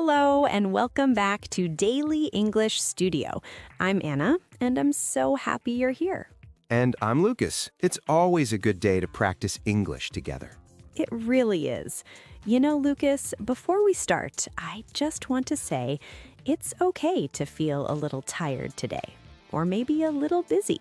Hello, and welcome back to Daily English Studio. I'm Anna, and I'm so happy you're here. And I'm Lucas. It's always a good day to practice English together. It really is. You know, Lucas, before we start, I just want to say it's okay to feel a little tired today, or maybe a little busy.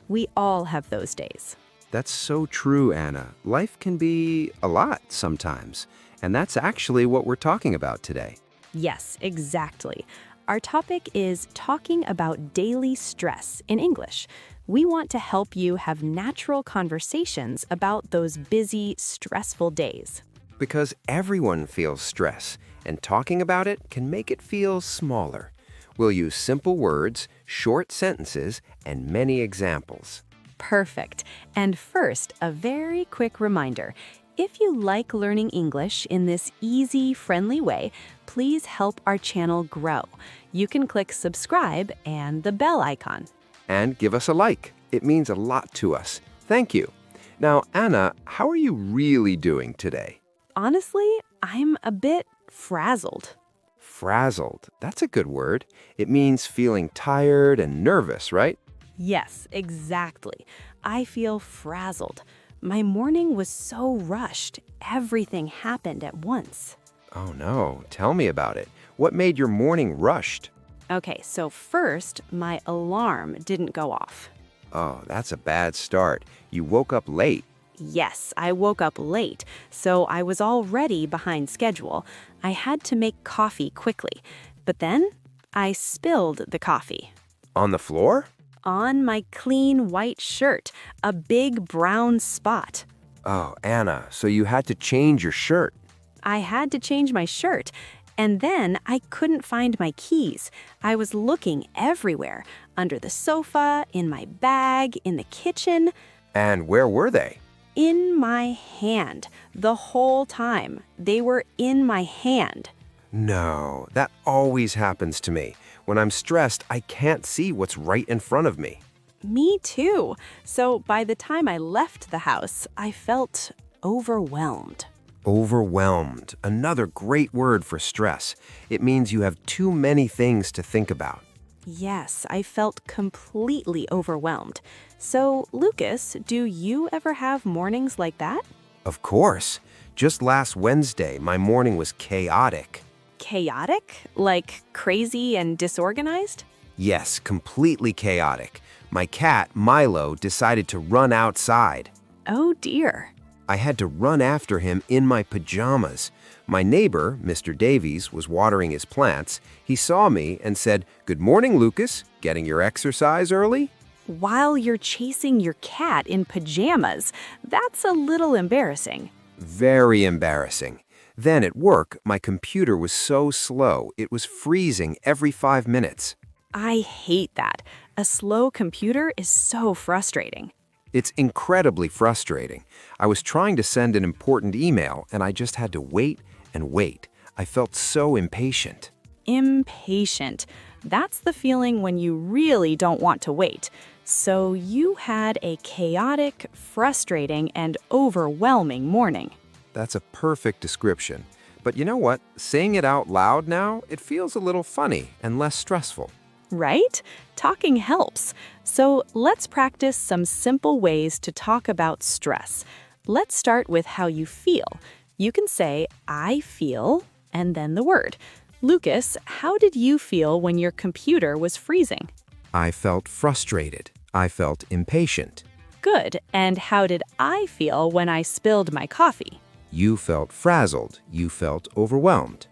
We all have those days. That's so true, Anna. Life can be a lot sometimes, and that's actually what we're talking about today. Yes, exactly. Our topic is talking about daily stress in English. We want to help you have natural conversations about those busy, stressful days. Because everyone feels stress, and talking about it can make it feel smaller. We'll use simple words, short sentences, and many examples. Perfect. And first, a very quick reminder. If you like learning English in this easy, friendly way, please help our channel grow. You can click subscribe and the bell icon. And give us a like. It means a lot to us. Thank you. Now, Anna, how are you really doing today? Honestly, I'm a bit frazzled. Frazzled. That's a good word. It means feeling tired and nervous, right? Yes, exactly. I feel frazzled. My morning was so rushed. Everything happened at once. Oh no, tell me about it. What made your morning rushed? Okay, so first, my alarm didn't go off. Oh, that's a bad start. You woke up late. Yes, I woke up late, so I was already behind schedule. I had to make coffee quickly, but then I spilled the coffee. On the floor? On my clean white shirt, a big brown spot. Oh, Anna, so you had to change your shirt. I had to change my shirt, and then I couldn't find my keys. I was looking everywhere, under the sofa, in my bag, in the kitchen. And where were they? In my hand. The whole time. They were in my hand. No, that always happens to me. When I'm stressed, I can't see what's right in front of me. Me too. So by the time I left the house, I felt overwhelmed. Overwhelmed. Another great word for stress. It means you have too many things to think about. Yes, I felt completely overwhelmed. So, Lucas, do you ever have mornings like that? Of course. Just last Wednesday, my morning was chaotic. Chaotic? Like crazy and disorganized? Yes, completely chaotic. My cat, Milo, decided to run outside. Oh dear. I had to run after him in my pajamas. My neighbor, Mr. Davies, was watering his plants. He saw me and said, "Good morning, Lucas. Getting your exercise early?" While you're chasing your cat in pajamas, that's a little embarrassing. Very embarrassing. Then at work, my computer was so slow, it was freezing every 5 minutes. I hate that. A slow computer is so frustrating. It's incredibly frustrating. I was trying to send an important email, and I just had to wait and wait. I felt so impatient. Impatient. That's the feeling when you really don't want to wait. So you had a chaotic, frustrating, and overwhelming morning. That's a perfect description. But you know what? Saying it out loud now, it feels a little funny and less stressful. Right? Talking helps. So let's practice some simple ways to talk about stress. Let's start with how you feel. You can say, I feel, and then the word. Lucas, how did you feel when your computer was freezing? I felt frustrated. I felt impatient. Good. And how did I feel when I spilled my coffee? You felt frazzled. You felt overwhelmed.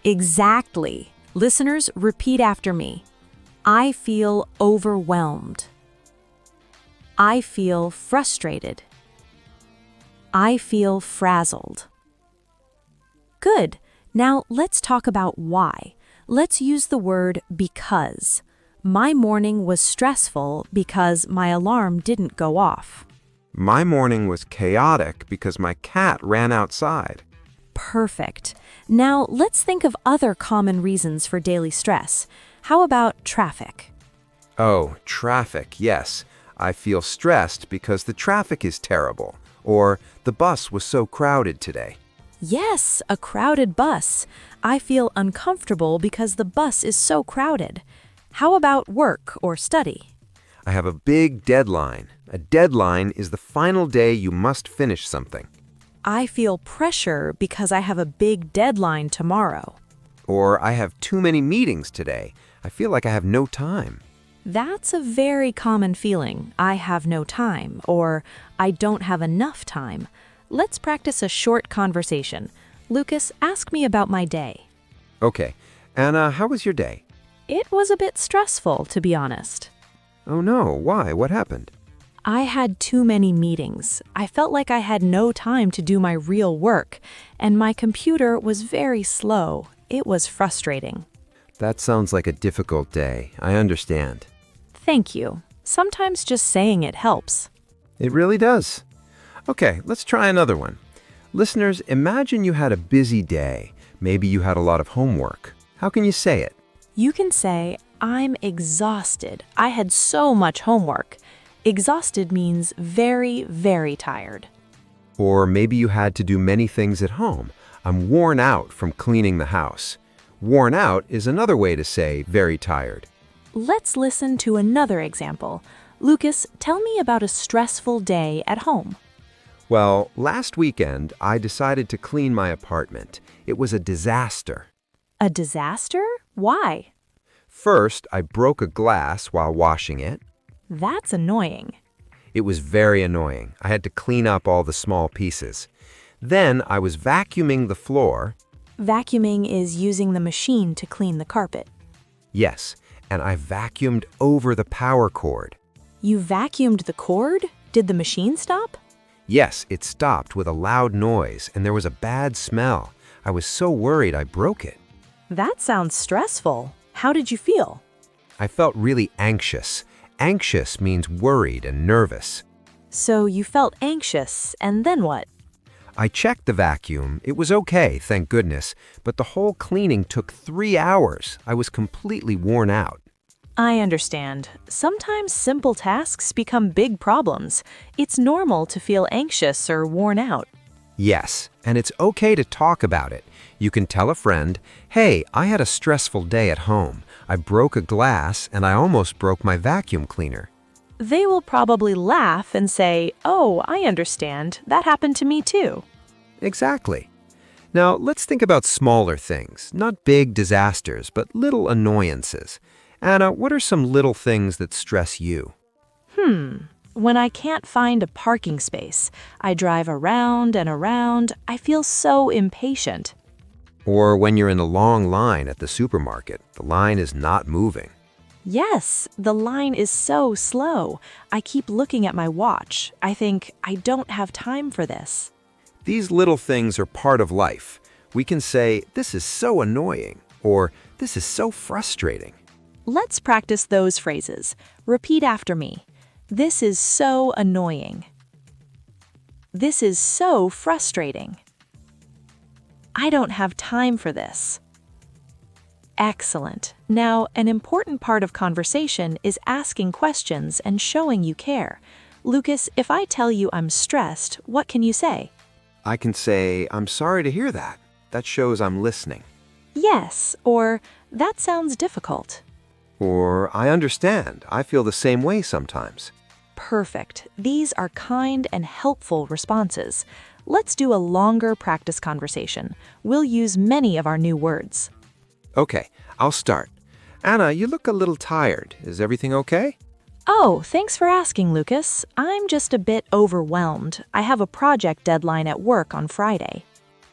Exactly. Listeners, repeat after me. I feel overwhelmed. I feel frustrated. I feel frazzled. Good. Now let's talk about why. Let's use the word because. My morning was stressful because my alarm didn't go off. My morning was chaotic because my cat ran outside. Perfect. Now let's think of other common reasons for daily stress. How about traffic? Oh, traffic, yes. I feel stressed because the traffic is terrible. Or the bus was so crowded today. Yes, a crowded bus. I feel uncomfortable because the bus is so crowded. How about work or study? I have a big deadline. A deadline is the final day you must finish something. I feel pressure because I have a big deadline tomorrow. Or I have too many meetings today. I feel like I have no time. That's a very common feeling. I have no time, or I don't have enough time. Let's practice a short conversation. Lucas, ask me about my day. Okay. Anna, how was your day? It was a bit stressful, to be honest. Oh no, why? What happened? I had too many meetings. I felt like I had no time to do my real work, and my computer was very slow. It was frustrating. That sounds like a difficult day. I understand. Thank you. Sometimes just saying it helps. It really does. Okay, let's try another one. Listeners, imagine you had a busy day. Maybe you had a lot of homework. How can you say it? You can say, I'm exhausted. I had so much homework. Exhausted means very, very tired. Or maybe you had to do many things at home. I'm worn out from cleaning the house. Worn out is another way to say very tired. Let's listen to another example. Lucas, tell me about a stressful day at home. Well, last weekend, I decided to clean my apartment. It was a disaster. A disaster? Why? First, I broke a glass while washing it. That's annoying. It was very annoying. I had to clean up all the small pieces. Then I was vacuuming the floor. Vacuuming is using the machine to clean the carpet. Yes, and I vacuumed over the power cord. You vacuumed the cord? Did the machine stop? Yes, it stopped with a loud noise, and there was a bad smell. I was so worried I broke it. That sounds stressful. How did you feel? I felt really anxious. Anxious means worried and nervous. So you felt anxious, and then what? I checked the vacuum. It was okay, thank goodness, but the whole cleaning took 3 hours. I was completely worn out. I understand. Sometimes simple tasks become big problems. It's normal to feel anxious or worn out. Yes, and it's okay to talk about it. You can tell a friend, hey, I had a stressful day at home. I broke a glass and I almost broke my vacuum cleaner. They will probably laugh and say, oh, I understand. That happened to me too. Exactly. Now, let's think about smaller things, not big disasters, but little annoyances. Anna, what are some little things that stress you? When I can't find a parking space, I drive around and around. I feel so impatient. Or when you're in a long line at the supermarket, the line is not moving. Yes, the line is so slow. I keep looking at my watch. I think, I don't have time for this. These little things are part of life. We can say, this is so annoying, or this is so frustrating. Let's practice those phrases. Repeat after me. This is so annoying. This is so frustrating. I don't have time for this. Excellent. Now, an important part of conversation is asking questions and showing you care. Lucas, if I tell you I'm stressed, what can you say? I can say, I'm sorry to hear that. That shows I'm listening. Yes, or that sounds difficult. Or, I understand. I feel the same way sometimes. Perfect. These are kind and helpful responses. Let's do a longer practice conversation. We'll use many of our new words. Okay, I'll start. Anna, you look a little tired. Is everything okay? Oh, thanks for asking, Lucas. I'm just a bit overwhelmed. I have a project deadline at work on Friday.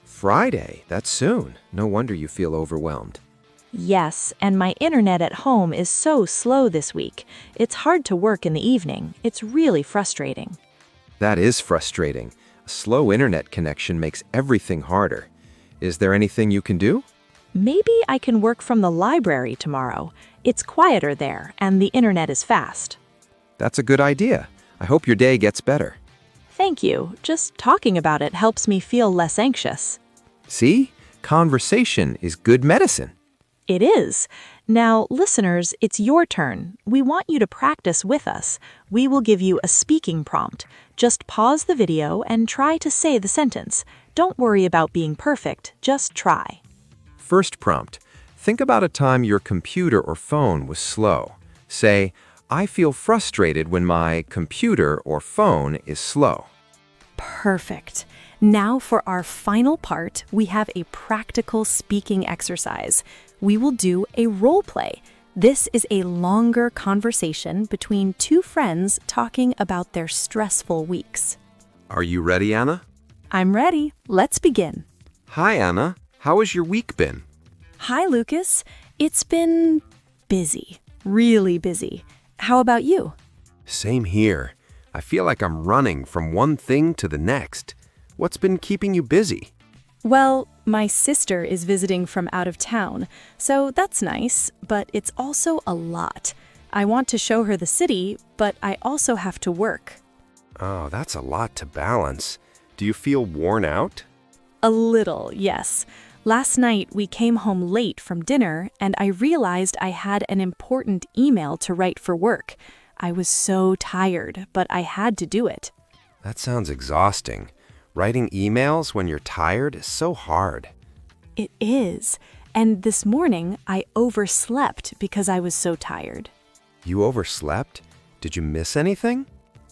Friday? That's soon. No wonder you feel overwhelmed. Yes, and my internet at home is so slow this week. It's hard to work in the evening. It's really frustrating. That is frustrating. A slow internet connection makes everything harder. Is there anything you can do? Maybe I can work from the library tomorrow. It's quieter there, and the internet is fast. That's a good idea. I hope your day gets better. Thank you. Just talking about it helps me feel less anxious. See? Conversation is good medicine. It is. Now, listeners, it's your turn. We want you to practice with us. We will give you a speaking prompt. Just pause the video and try to say the sentence. Don't worry about being perfect, just try. First prompt. Think about a time your computer or phone was slow. Say, I feel frustrated when my computer or phone is slow. Perfect. Now for our final part, we have a practical speaking exercise. We will do a role play. This is a longer conversation between two friends talking about their stressful weeks. Are you ready, Anna? I'm ready. Let's begin. Hi, Anna. How has your week been? Hi, Lucas. It's been busy. Really busy. How about you? Same here. I feel like I'm running from one thing to the next. What's been keeping you busy? Well, my sister is visiting from out of town, so that's nice, but it's also a lot. I want to show her the city, but I also have to work. Oh, that's a lot to balance. Do you feel worn out? A little, yes. Last night, we came home late from dinner, and I realized I had an important email to write for work. I was so tired, but I had to do it. That sounds exhausting. Writing emails when you're tired is so hard. It is. And this morning, I overslept because I was so tired. You overslept? Did you miss anything?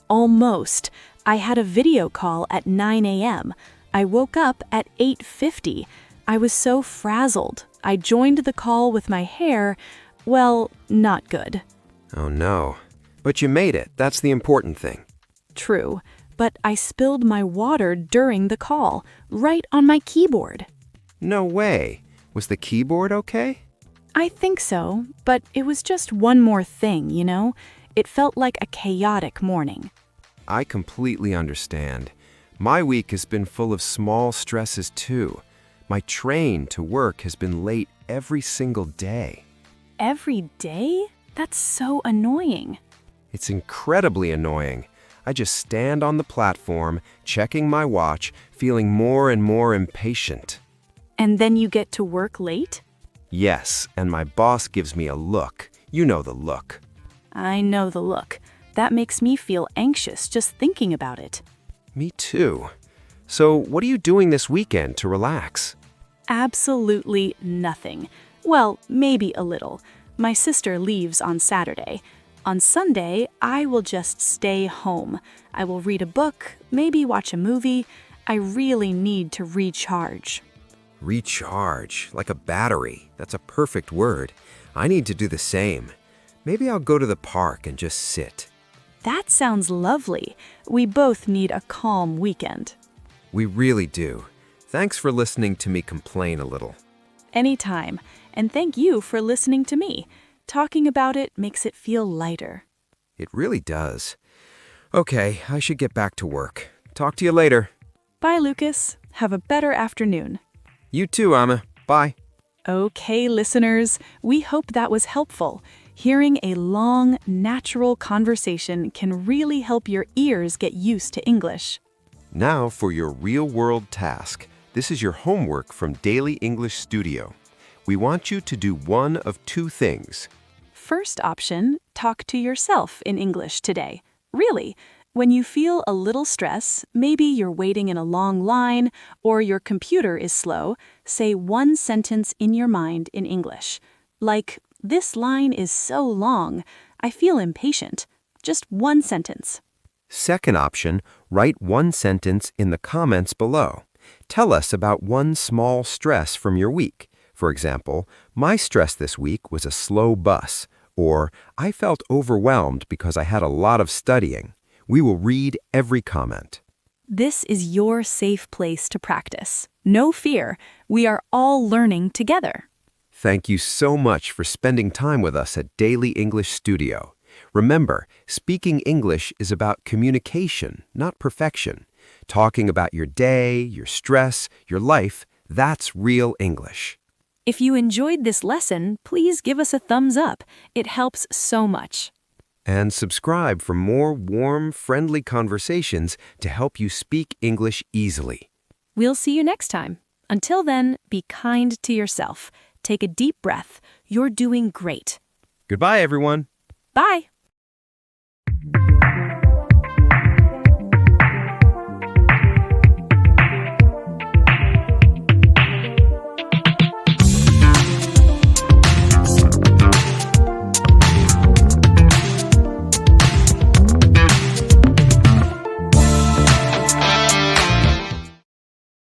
Almost. I had a video call at 9 a.m. I woke up at 8:50. I was so frazzled. I joined the call with my hair, well, not good. Oh no. But you made it. That's the important thing. True, but I spilled my water during the call, right on my keyboard. No way. Was the keyboard okay? I think so, but it was just one more thing, you know? It felt like a chaotic morning. I completely understand. My week has been full of small stresses too. My train to work has been late every single day. Every day? That's so annoying. It's incredibly annoying. I just stand on the platform, checking my watch, feeling more and more impatient. And then you get to work late? Yes, and my boss gives me a look. You know the look. I know the look. That makes me feel anxious just thinking about it. Me too. So, what are you doing this weekend to relax? Absolutely nothing. Well, maybe a little. My sister leaves on Saturday. On Sunday, I will just stay home. I will read a book, maybe watch a movie. I really need to recharge. Recharge, like a battery. That's a perfect word. I need to do the same. Maybe I'll go to the park and just sit. That sounds lovely. We both need a calm weekend. We really do. Thanks for listening to me complain a little. Anytime. And thank you for listening to me. Talking about it makes it feel lighter. It really does. Okay, I should get back to work. Talk to you later. Bye, Lucas. Have a better afternoon. You too, Amma. Bye. Okay, listeners, we hope that was helpful. Hearing a long, natural conversation can really help your ears get used to English. Now for your real-world task. This is your homework from Daily English Studio. We want you to do one of two things. First option, talk to yourself in English today. Really, when you feel a little stress, maybe you're waiting in a long line or your computer is slow, say one sentence in your mind in English. Like, this line is so long, I feel impatient. Just one sentence. Second option, write one sentence in the comments below. Tell us about one small stress from your week. For example, my stress this week was a slow bus, or I felt overwhelmed because I had a lot of studying. We will read every comment. This is your safe place to practice. No fear, we are all learning together. Thank you so much for spending time with us at Daily English Studio. Remember, speaking English is about communication, not perfection. Talking about your day, your stress, your life, that's real English. If you enjoyed this lesson, please give us a thumbs up. It helps so much. And subscribe for more warm, friendly conversations to help you speak English easily. We'll see you next time. Until then, be kind to yourself. Take a deep breath. You're doing great. Goodbye, everyone. Bye.